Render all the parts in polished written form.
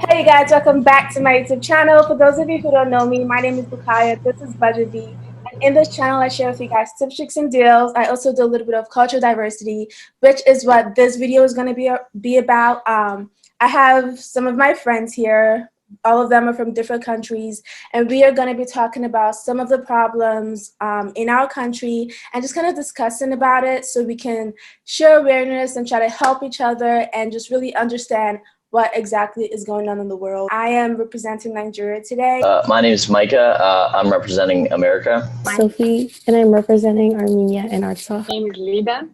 Hey you guys, welcome back to my YouTube channel. For those of you who don't know me, my name is Bukaya. This is Budget B. And in this channel, I share with you guys tips, tricks, and deals. I also do a little bit of cultural diversity, which is what this video is going to be about. I have some of my friends here. All of them are from different countries, and we are going to be talking about some of the problems in our country and just kind of discussing about it so we can share awareness and try to help each other and just really understand what exactly is going on in the world. I am representing Nigeria today. My name is Micah. I'm representing America. Sophie, and I'm representing Armenia and Artsakh. My name is Lida.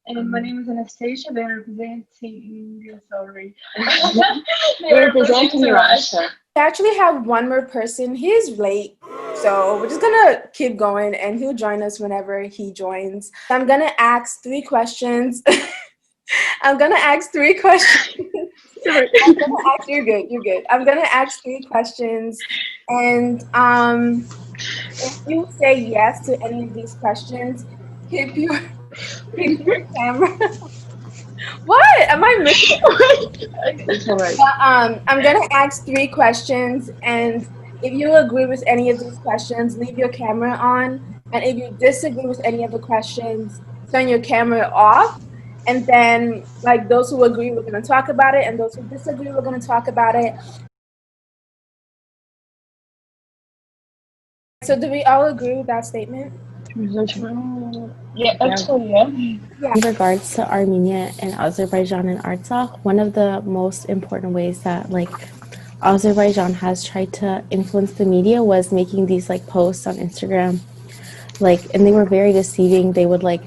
And my name is Anastasia. They're representing, sorry. They're representing Russia. I actually have one more person. He is late, so we're just gonna keep going and he'll join us whenever he joins. I'm gonna ask 3 questions. I'm gonna ask 3 questions. You're good. I'm gonna ask 3 questions, and if you say yes to any of these questions, keep your camera. What am I missing? I'm gonna ask 3 questions, and if you agree with any of these questions, leave your camera on, and if you disagree with any of the questions, turn your camera off. And then, like, those who agree, we're going to talk about it, and those who disagree, we're going to talk about it. So do we all agree with that statement? Yeah, actually, yeah. In regards to Armenia and Azerbaijan and Artsakh, one of the most important ways that, like, Azerbaijan has tried to influence the media was making these, like, posts on Instagram. Like, and they were very deceiving. They would, like,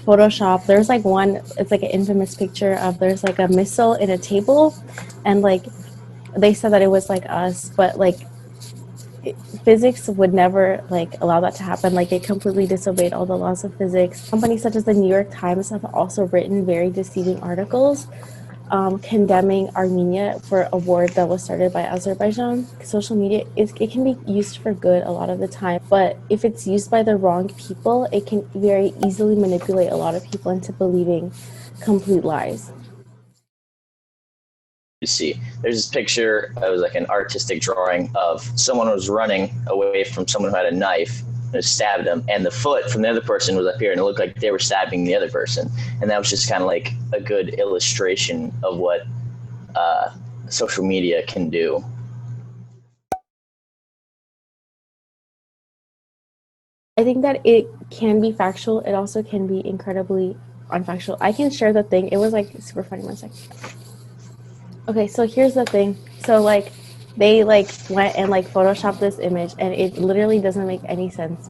Photoshop. There's like one, it's like an infamous picture of there's like a missile in a table, and like they said that it was like us, but like physics would never like allow that to happen. Like it completely disobeyed all the laws of physics. Companies such as the New York Times have also written very deceiving articles condemning Armenia for a war that was started by Azerbaijan. Social media, it can be used for good a lot of the time, but if it's used by the wrong people, it can very easily manipulate a lot of people into believing complete lies. You see, there's this picture, it was like an artistic drawing of someone who was running away from someone who had a knife and stabbed him, and the foot from the other person was up here, and it looked like they were stabbing the other person. And that was just kind of like a good illustration of what social media can do. I think that it can be factual. It also can be incredibly unfactual. I can share the thing. It was like super funny. 1 second. Okay, so here's the thing. So like they like went and like photoshopped this image, and it literally doesn't make any sense.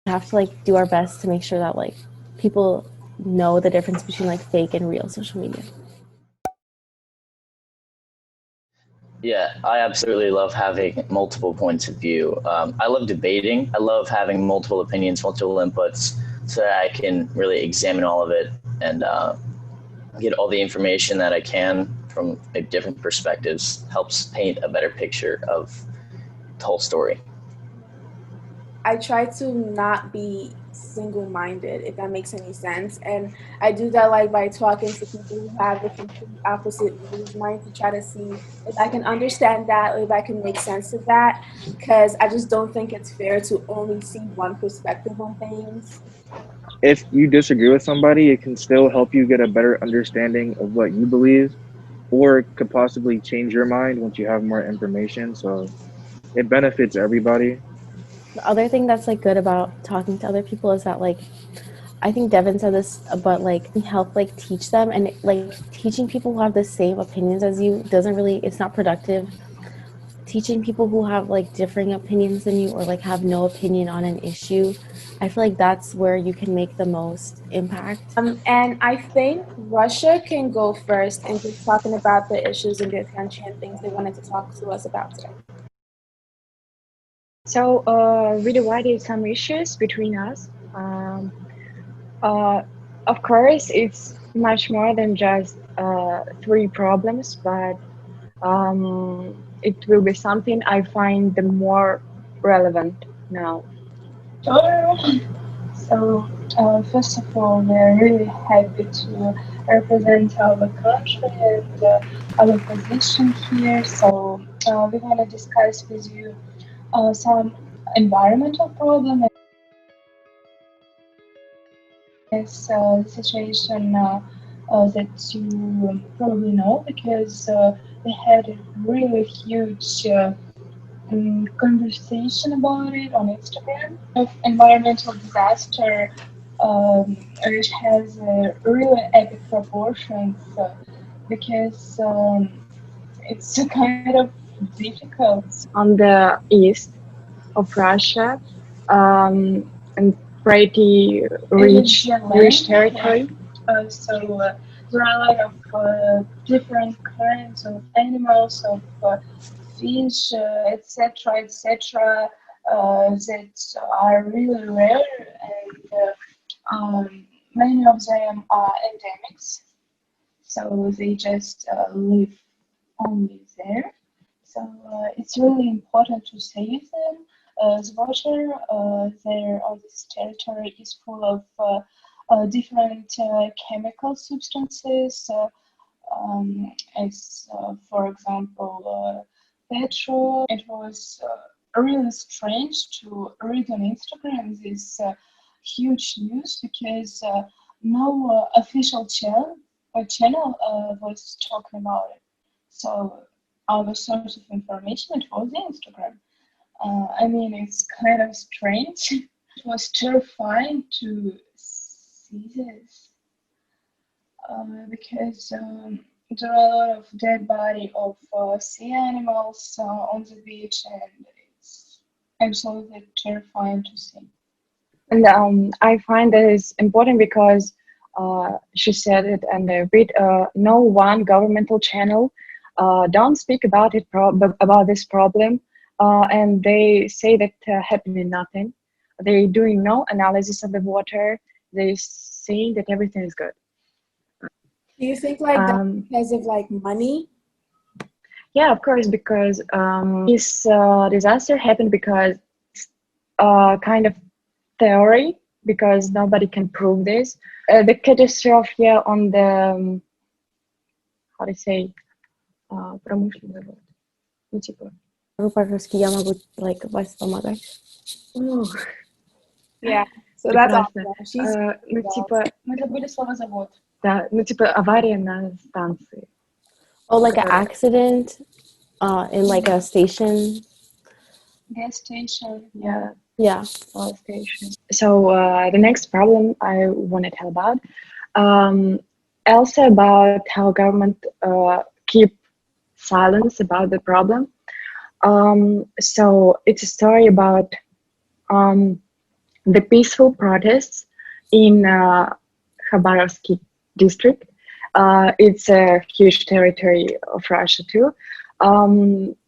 We have to like do our best to make sure that like people know the difference between like fake and real social media. Yeah, I absolutely love having multiple points of view. I love debating. I love having multiple opinions, multiple inputs, so that I can really examine all of it and get all the information that I can from different perspectives. Helps paint a better picture of the whole story. I try to not be single-minded, if that makes any sense, and I do that like by talking to people who have the complete opposite views, mine, to try to see if I can understand that or if I can make sense of that, because I just don't think it's fair to only see one perspective on things. If you disagree with somebody, it can still help you get a better understanding of what you believe, or it could possibly change your mind once you have more information. So it benefits everybody. The other thing that's like good about talking to other people is that like I think Devin said this, but like help like teach them, and like teaching people who have the same opinions as you doesn't really, it's not productive. teaching people who have like differing opinions than you or like have no opinion on an issue, I feel like that's where you can make the most impact. And I think Russia can go first in just talking about the issues in their country and things they wanted to talk to us about today. So we divided some issues between us. Of course, it's much more than just three problems, but it will be something I find the more relevant now. Sure. So, first of all, we're really happy to represent our country and our position here. So, we want to discuss with you some environmental problems. Is the situation that you probably know because we had a really huge conversation about it on Instagram of environmental disaster, which has really epic proportions because it's kind of difficult. On the east of Russia, and pretty rich territory. There are a lot of different kinds of animals, of fish, etc., etc., that are really rare, and many of them are endemics. So they just live only there. So it's really important to save them. The water there on this territory is full of different chemical substances, as for example petrol. It was really strange to read on Instagram this huge news because no official channel was talking about it. So our source of information, it was Instagram. I mean, it's kind of strange. It was terrifying to see this because there are a lot of dead body of sea animals on the beach, and it's absolutely terrifying to see. And I find that it's important because she said it, and I read no one governmental channel don't speak about it about this problem, and they say that happening nothing. They doing no analysis of the water. They saying that everything is good. Do you think like that's because of like money? Yeah, of course, because this disaster happened because kind of theory, because nobody can prove this. The catastrophe here on the how to say промышленный завод. Ну, типа. По-русски я могу like вас помогать. Yeah, so that's Прекрасно. awesome. She's Ну, типа, мы забыли слово завод. да, ну, типа авария на станции. Oh, like an accident in like a station. Gas station. Yeah. Yeah. Station. So the next problem I want to tell about, also about how government keep silence about the problem. So it's a story about the peaceful protests in Khabarovsk district. It's a huge territory of Russia too.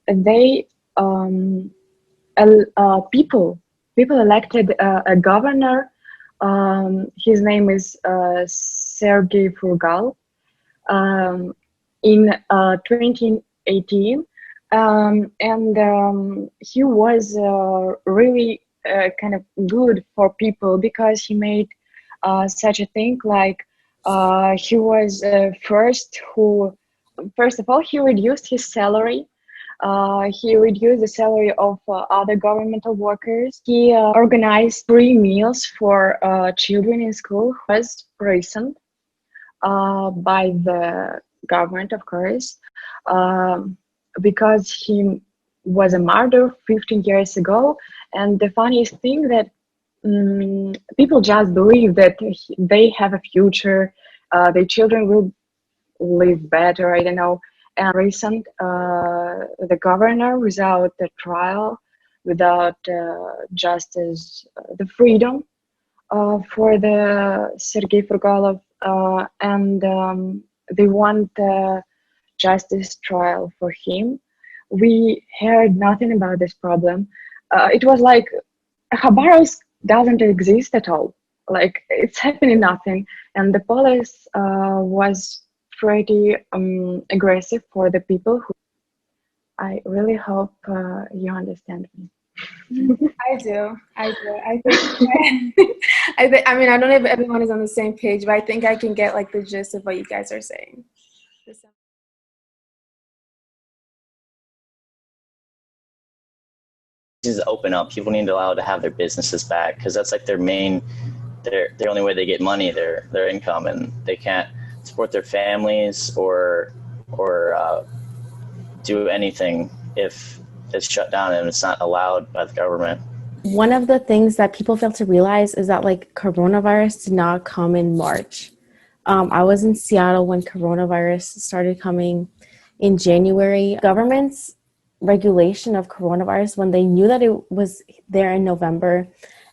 They people elected a governor. His name is Sergei Furgal in 2018, and he was really kind of good for people because he made such a thing like he was first of all, he reduced his salary. He reduced the salary of other governmental workers. He organized free meals for children in school. He was imprisoned by the government, of course, because he was a martyr 15 years ago. And the funniest thing that people just believe that they have a future, their children will live better, I don't know. and recent, the governor, without the trial, without justice, the freedom for the Sergei Furgalov, and they want justice trial for him. We heard nothing about this problem. It was like Khabarovsk doesn't exist at all. Like it's happening nothing, and the police was pretty aggressive for the people who. I really hope you understand me. I do. I think. I mean, I don't know if everyone is on the same page, but I think I can get like the gist of what you guys are saying. Just open up. People need to allow to have their businesses back because that's like their main, their only way they get money, their income, and they can't support their families or do anything if it's shut down and it's not allowed by the government. One of the things that people fail to realize is that like coronavirus did not come in March. I was in Seattle when coronavirus started coming in January. Government's regulation of coronavirus, when they knew that it was there in November,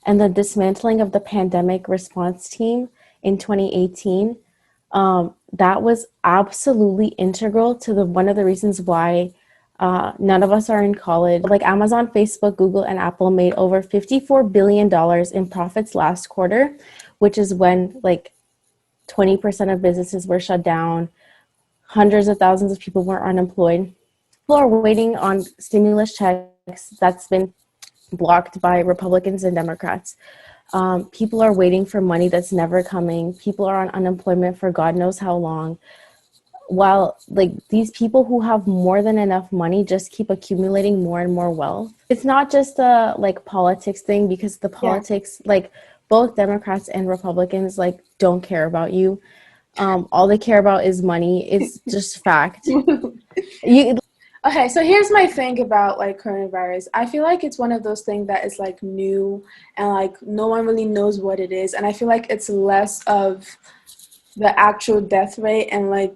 and the dismantling of the pandemic response team in 2018, that was absolutely integral to one of the reasons why none of us are in college. Like Amazon, Facebook, Google, and Apple made over $54 billion in profits last quarter, which is when like 20% of businesses were shut down. Hundreds of thousands of people were unemployed. People are waiting on stimulus checks that's been blocked by Republicans and Democrats. People are waiting for money that's never coming. People are on unemployment for God knows how long. While like these people who have more than enough money just keep accumulating more and more wealth. It's not just a like politics thing, because the politics, like both Democrats and Republicans like don't care about you. All they care about is money. It's just fact. Okay, so here's my thing about like coronavirus. I feel like it's one of those things that is like new and like no one really knows what it is. And I feel like it's less of the actual death rate and like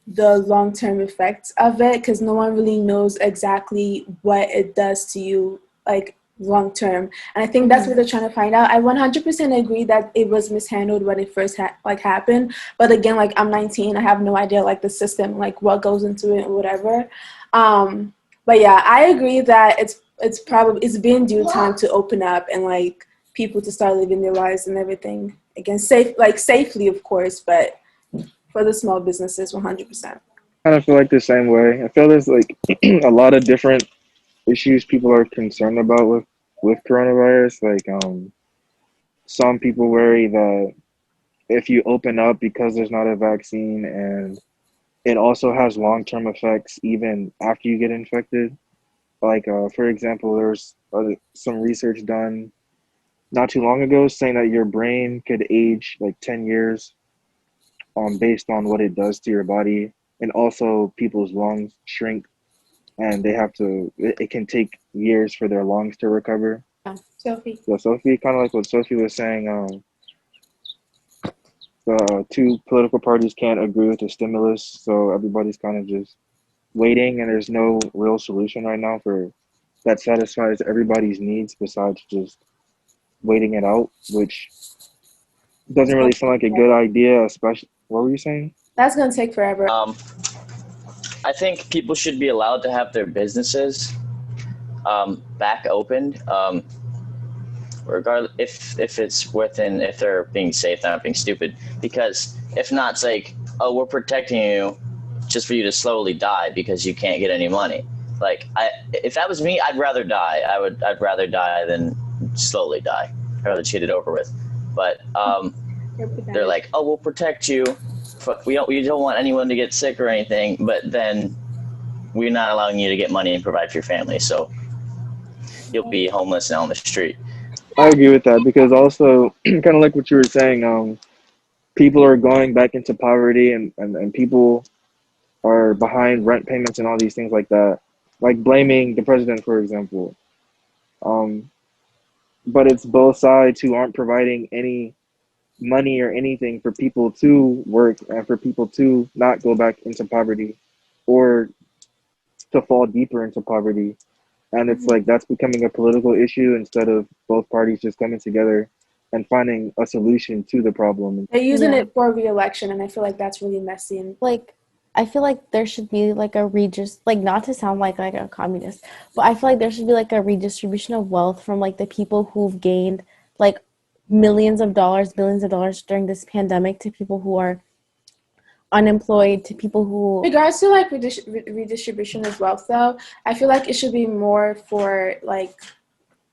the long-term effects of it, because no one really knows exactly what it does to you like long-term. And I think that's what they're trying to find out. I 100% agree that it was mishandled when it first happened. But again, like I'm 19, I have no idea like the system, like what goes into it or whatever. But yeah, I agree that it's been due time to open up and like people to start living their lives and everything again, safely, of course, but for the small businesses, 100%. Kind of feel like the same way. I feel there's like a lot of different issues people are concerned about with coronavirus. Like some people worry that if you open up because there's not a vaccine, and it also has long-term effects even after you get infected. Like for example, there's some research done not too long ago saying that your brain could age like 10 years based on what it does to your body, and also people's lungs shrink and it can take years for their lungs to recover. Sophie. So Sophie, kind of like what Sophie was saying, the two political parties can't agree with the stimulus, so everybody's kind of just waiting, and there's no real solution right now that satisfies everybody's needs besides just waiting it out, which doesn't really sound like a good idea, especially. What were you saying? That's gonna take forever. I think people should be allowed to have their businesses back opened, regardless if it's within, if they're being safe, not being stupid. Because if not, it's like, oh, we're protecting you just for you to slowly die because you can't get any money. Like, if that was me, I'd rather die. I'd rather die than slowly die. I'd rather cheat it over with. But they're like, oh, we'll protect you. We don't want anyone to get sick or anything, but then we're not allowing you to get money and provide for your family, so you'll be homeless and on the street. I agree with that, because also kind of like what you were saying, people are going back into poverty, and people are behind rent payments and all these things like that, like blaming the president, for example. But it's both sides who aren't providing any money or anything for people to work and for people to not go back into poverty. or to fall deeper into poverty. And it's like that's becoming a political issue instead of both parties just coming together and finding a solution to the problem. They're using Yeah. it for re-election, and I feel like that's really messy. And Like, I feel like there should be like a like not to sound like a communist, but I feel like there should be like a redistribution of wealth from like the people who've gained like millions of dollars, billions of dollars during this pandemic to people who are unemployed, to people who regards to like redistribution of wealth, though, I feel like it should be more for like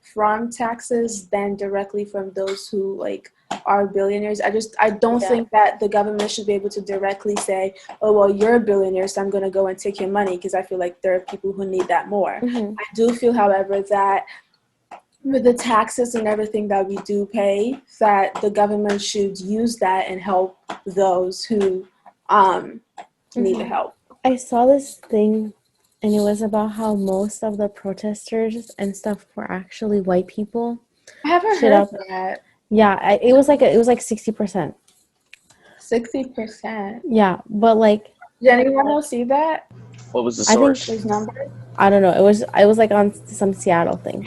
from taxes than directly from those who like are billionaires. I don't think that the government should be able to directly say, oh well, you're a billionaire, so I'm going to go and take your money, because I feel like there are people who need that more. Mhm. I do feel, however, that with the taxes and everything that we do pay, that the government should use that and help those who need the help. I saw this thing and it was about how most of the protesters and stuff were actually white people. I haven't Shit heard up. that. Yeah, it was like 60%. 60%. Yeah, but like Did anyone else see that? What was the I think source? Those numbers? I don't know. It was like on some Seattle thing.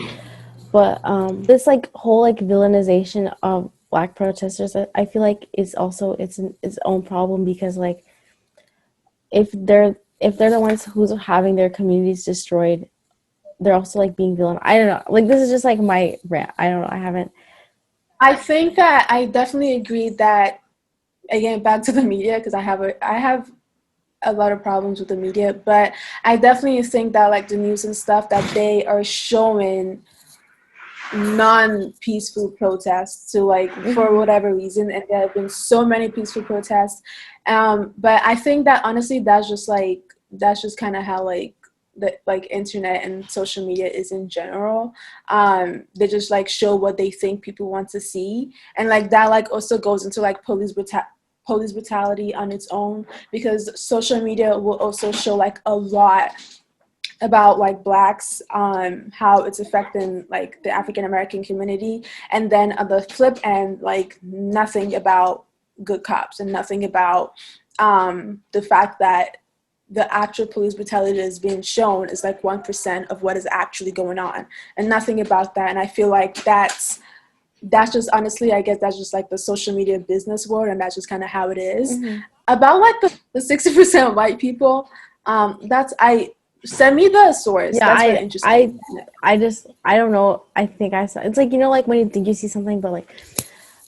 But this like whole like villainization of black protesters, I feel like is also its own problem, because like if they're the ones who's having their communities destroyed, they're also like being villain. I don't know. Like this is just like my rant. I don't know. I haven't. I think that I definitely agree that, again, back to the media, because I have a lot of problems with the media, but I definitely think that like the news and stuff, that they are showing non-peaceful protests to like for whatever reason, and there have been so many peaceful protests, but I think that honestly that's just kind of how like the like internet and social media is in general. They just like show what they think people want to see, and like that like also goes into like police brutality on its own, because social media will also show like a lot about like blacks, how it's affecting like the African American community, and then on the flip end, like nothing about good cops and nothing about the fact that the actual police brutality that is being shown is like 1% of what is actually going on, and nothing about that. And I feel like that's just honestly, I guess that's just like the social media business world, and that's just kind of how it is. About like the 60% white people, send me the source. Yeah, That's very interesting. I don't know. I think I saw. It's like, you know, like when you think you see something, but like,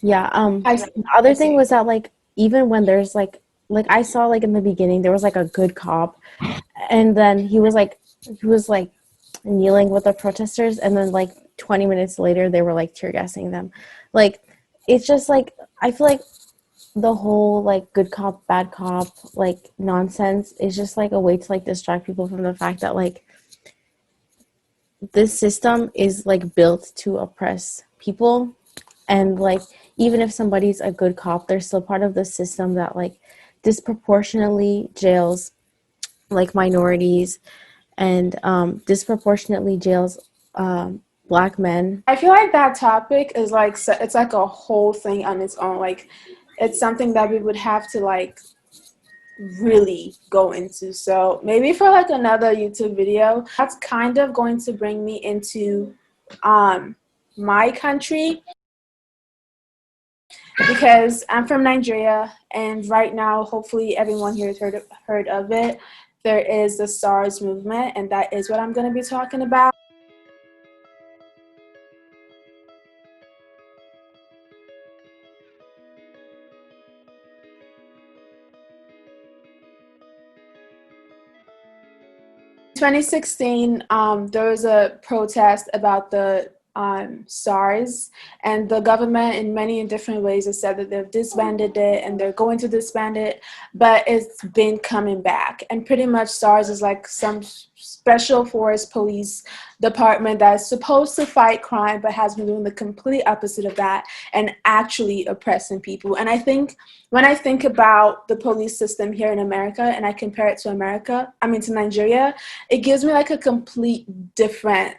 yeah. The other thing was that like even when there's like I saw like in the beginning there was like a good cop, and then he was like kneeling with the protesters, and then like 20 minutes later they were like tear gassing them. Like it's just like I feel like the whole like good cop bad cop like nonsense is just like a way to like distract people from the fact that like this system is like built to oppress people, and like even if somebody's a good cop, they're still part of the system that like disproportionately jails like minorities, and disproportionately jails black men. I feel like that topic is like it's like a whole thing on its own. Like it's something that we would have to like really go into. So maybe for like another YouTube video. That's kind of going to bring me into my country, because I'm from Nigeria, and right now hopefully everyone here has heard of it. There is the SARS movement, and that is what I'm going to be talking about. In 2016, there was a protest about the SARS, and the government in many different ways has said that they've disbanded it and they're going to disband it, but it's been coming back. And pretty much SARS is like some special force police department that's supposed to fight crime, but has been doing the complete opposite of that and actually oppressing people. And I think when I think about the police system here in America and I compare it to to Nigeria, it gives me like a complete different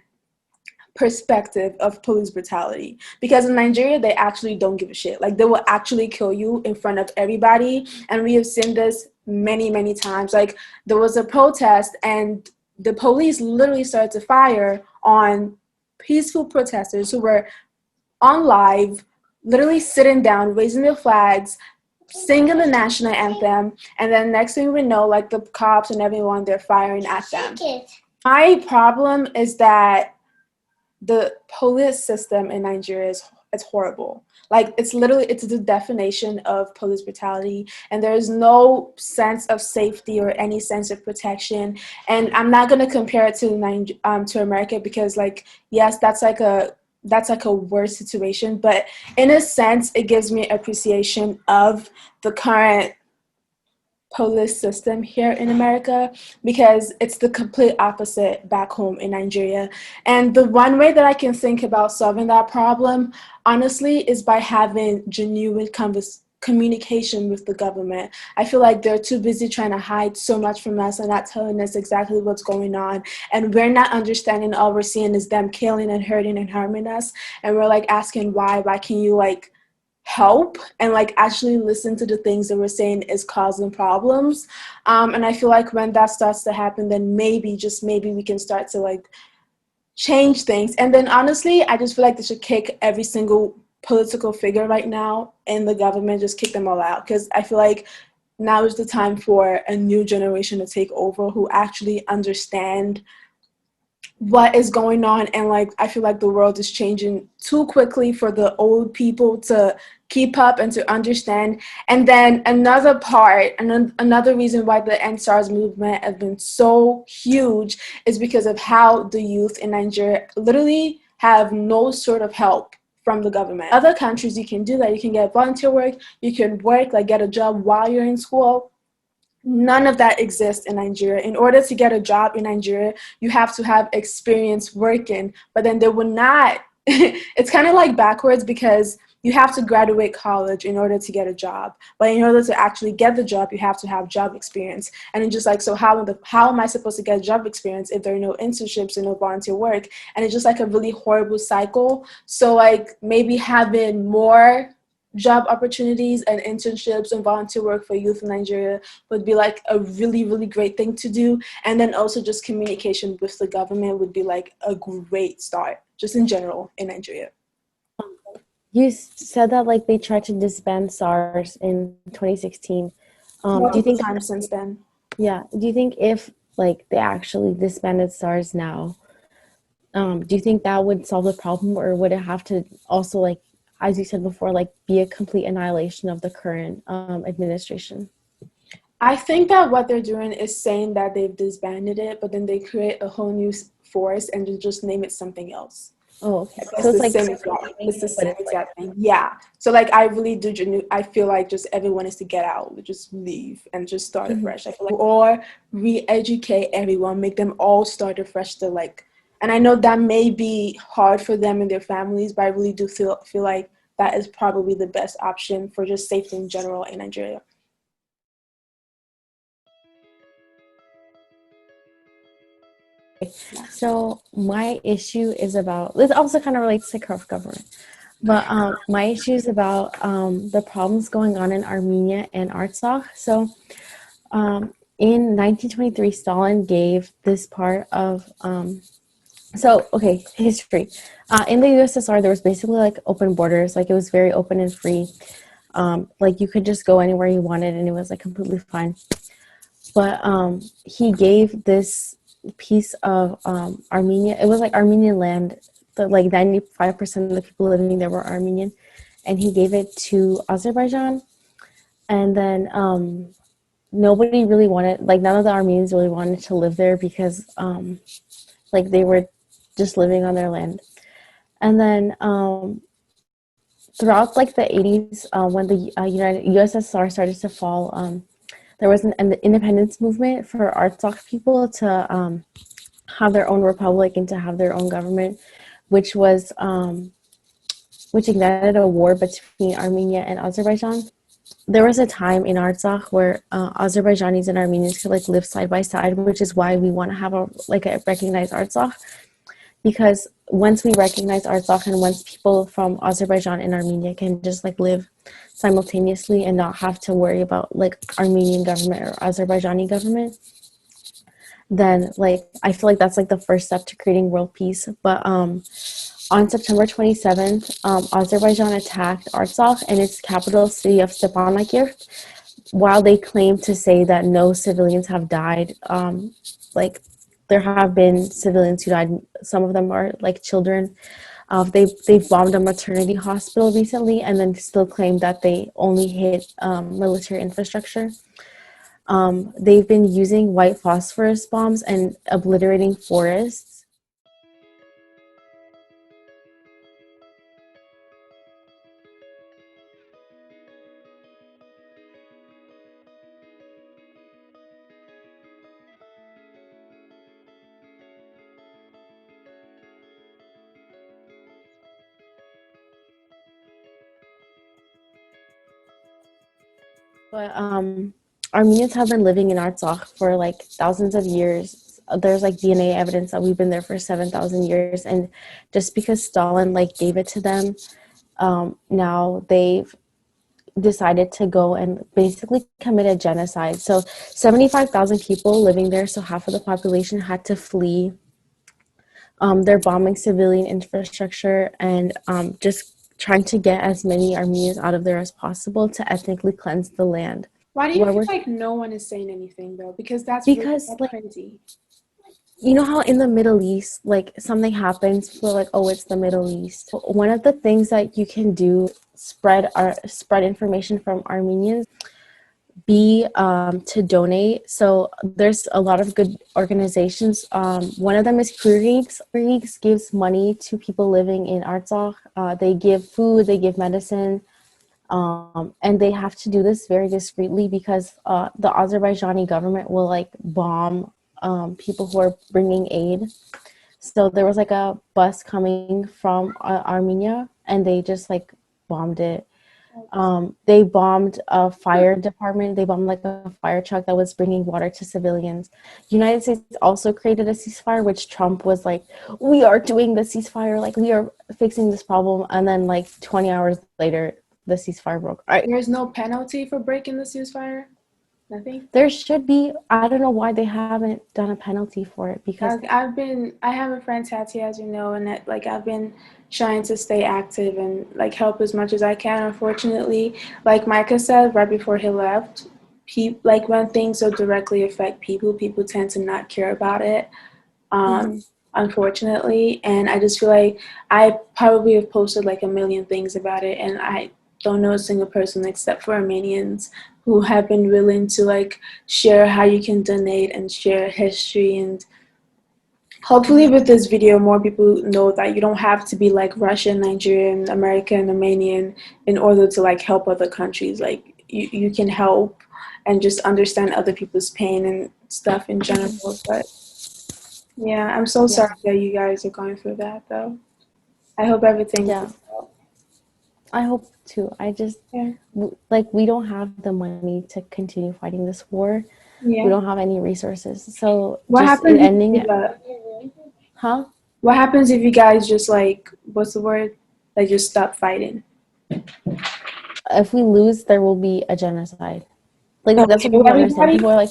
perspective of police brutality, because in Nigeria they actually don't give a shit. Like they will actually kill you in front of everybody, and we have seen this many times. Like, there was a protest and the police literally started to fire on peaceful protesters who were on live, literally sitting down, raising their flags, singing the national anthem, and then next thing we know, like, the cops and everyone, they're firing at them. My problem is that the police system in Nigeria is horrible. Like, it's the definition of police brutality, and there is no sense of safety or any sense of protection. And I'm not gonna compare it to America, because, like, yes, that's like a worse situation, but in a sense, it gives me appreciation of the current police system here in America, because it's the complete opposite back home in Nigeria. And the one way that I can think about solving that problem, honestly, is by having genuine communication with the government. I feel like they're too busy trying to hide so much from us and not telling us exactly what's going on. And we're not understanding. All we're seeing is them killing and hurting and harming us. And we're like asking why can you like help and like actually listen to the things that we're saying is causing problems. And I feel like when that starts to happen, then maybe, just maybe, we can start to like change things. And then honestly, I just feel like they should kick every single political figure right now in the government, just kick them all out, because I feel like now is the time for a new generation to take over who actually understand what is going on. And like, I feel like the world is changing too quickly for the old people to keep up and to understand. And then another part, and another reason why the End SARS movement has been so huge is because of how the youth in Nigeria literally have no sort of help from the government. Other countries, you can do that. You can get volunteer work, you can work, like get a job while you're in school. None of that exists in Nigeria. In order to get a job in Nigeria, you have to have experience working, but then they will not. It's kind of like backwards, because you have to graduate college in order to get a job. But in order to actually get the job, you have to have job experience. And it's just like, so how am I supposed to get job experience if there are no internships and no volunteer work? And it's just like a really horrible cycle. So like, maybe having more job opportunities and internships and volunteer work for youth in Nigeria would be like a really great thing to do. And then also just communication with the government would be like a great start, just in general in Nigeria. You said that like they tried to disband SARS in 2016. Do you think time since then? Yeah. Do you think if like they actually disbanded SARS now, do you think that would solve the problem, or would it have to also, like, as you said before, like be a complete annihilation of the current administration? I think that what they're doing is saying that they've disbanded it, but then they create a whole new force and just name it something else. Oh, okay. So it's the same exact thing. Yeah. So like, I really do. I feel like just everyone is to get out, just leave and just start afresh. I feel like, or re-educate everyone, make them all start afresh to like. And I know that may be hard for them and their families, but I really do feel like that is probably the best option for just safety in general in Nigeria. So my issue is about, this also kind of relates to corrupt government, but my issue is about the problems going on in Armenia and Artsakh. So in 1923, Stalin gave this part of, history. In the USSR, there was basically like open borders, like it was very open and free. Like you could just go anywhere you wanted and it was like completely fine. But he gave this piece of Armenia. It was like Armenian land. Like 95% of the people living there were Armenian, and he gave it to Azerbaijan. And then nobody really wanted, like none of the Armenians really wanted to live there because like they were just living on their land. And then throughout like the 80s, when the USSR started to fall, there was an independence movement for Artsakh people to have their own republic and to have their own government, which ignited a war between Armenia and Azerbaijan. There was a time in Artsakh where Azerbaijanis and Armenians could like live side by side, which is why we want to have a recognized Artsakh, because once we recognize Artsakh and once people from Azerbaijan and Armenia can just like live simultaneously and not have to worry about like Armenian government or Azerbaijani government, then like I feel like that's like the first step to creating world peace. But on September 27th, Azerbaijan attacked Artsakh and its capital city of Stepanakert. While they claim to say that no civilians have died, like there have been civilians who died. Some of them are like children. They've bombed a maternity hospital recently, and then still claim that they only hit military infrastructure. They've been using white phosphorus bombs and obliterating forests. But Armenians have been living in Artsakh for like thousands of years. There's like DNA evidence that we've been there for 7,000 years, and just because Stalin like gave it to them, now they've decided to go and basically commit a genocide. So 75,000 people living there, so half of the population had to flee. They're bombing civilian infrastructure and just trying to get as many Armenians out of there as possible to ethnically cleanse the land. Why do you feel like no one is saying anything though? Because that's like crazy. You know how in the Middle East, like something happens, we're like, oh, it's the Middle East. One of the things that you can do spread information from Armenians be to donate. So there's a lot of good organizations. One of them is Kurigs. Kurigs gives money to people living in Artsakh. They give food, they give medicine, and they have to do this very discreetly because the Azerbaijani government will like bomb people who are bringing aid. So there was like a bus coming from Armenia, and they just like bombed it. They bombed a fire department. They bombed like a fire truck that was bringing water to civilians. United States also created a ceasefire, which Trump was like, we are doing the ceasefire, like we are fixing this problem. And then like 20 hours later, the ceasefire broke. There's no penalty for breaking the ceasefire? Nothing? There should be. I don't know why they haven't done a penalty for it, because I have a friend, Tati, as you know, and that, like I've been trying to stay active and like help as much as I can. Unfortunately, like Micah said right before he left, like when things so directly affect people tend to not care about it. Unfortunately, and I just feel like I probably have posted like a million things about it, and I don't know a single person except for Armenians who have been willing to like share how you can donate and share history. And hopefully with this video more people know that you don't have to be like Russian, Nigerian, American, Armenian in order to like help other countries. Like you can help and just understand other people's pain and stuff in general. But yeah, I'm so sorry that you guys are going through that though. I hope everything works out. I hope too. I just like we don't have the money to continue fighting this war. We don't have any resources. So what happens ending it? What happens if you guys just like what's the word? Like just stop fighting? If we lose, there will be a genocide. Like that's what people understand. People are like,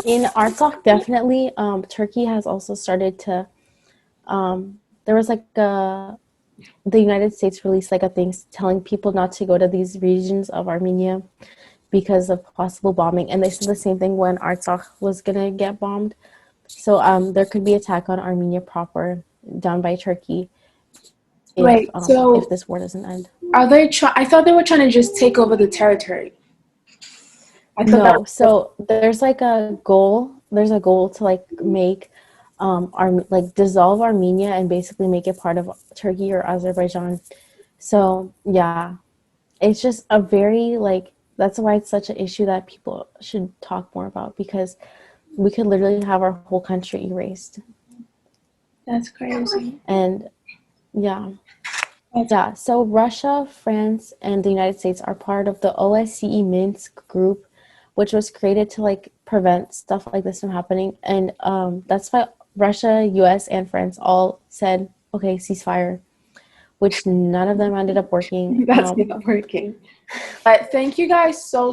in Artsakh, definitely. Turkey has also started to. There was like the United States released like a thing telling people not to go to these regions of Armenia because of possible bombing, and they said the same thing when Artsakh was gonna get bombed. So there could be attack on Armenia proper done by Turkey if this war doesn't end. Are they I thought they were trying to just take over the territory. No, so there's like a goal. There's a goal to like make dissolve Armenia and basically make it part of Turkey or Azerbaijan. So yeah, it's just a very like, that's why it's such an issue that people should talk more about, because we could literally have our whole country erased. That's crazy. And so Russia, France, and the United States are part of the OSCE Minsk group, which was created to like prevent stuff like this from happening. And that's why Russia, US, and France all said, okay, ceasefire, which none of them ended up working. That's not working. But thank you guys so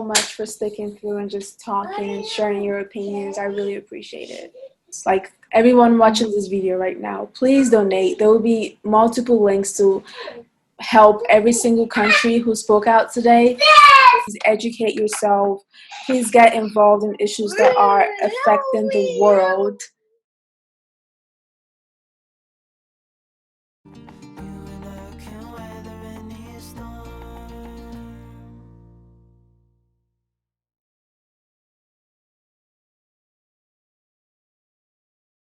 much for sticking through and just talking and sharing your opinions. I really appreciate it. It's like everyone watching this video right now, please donate. There will be multiple links to help every single country who spoke out today. Please educate yourself. Please get involved in issues that are affecting the world.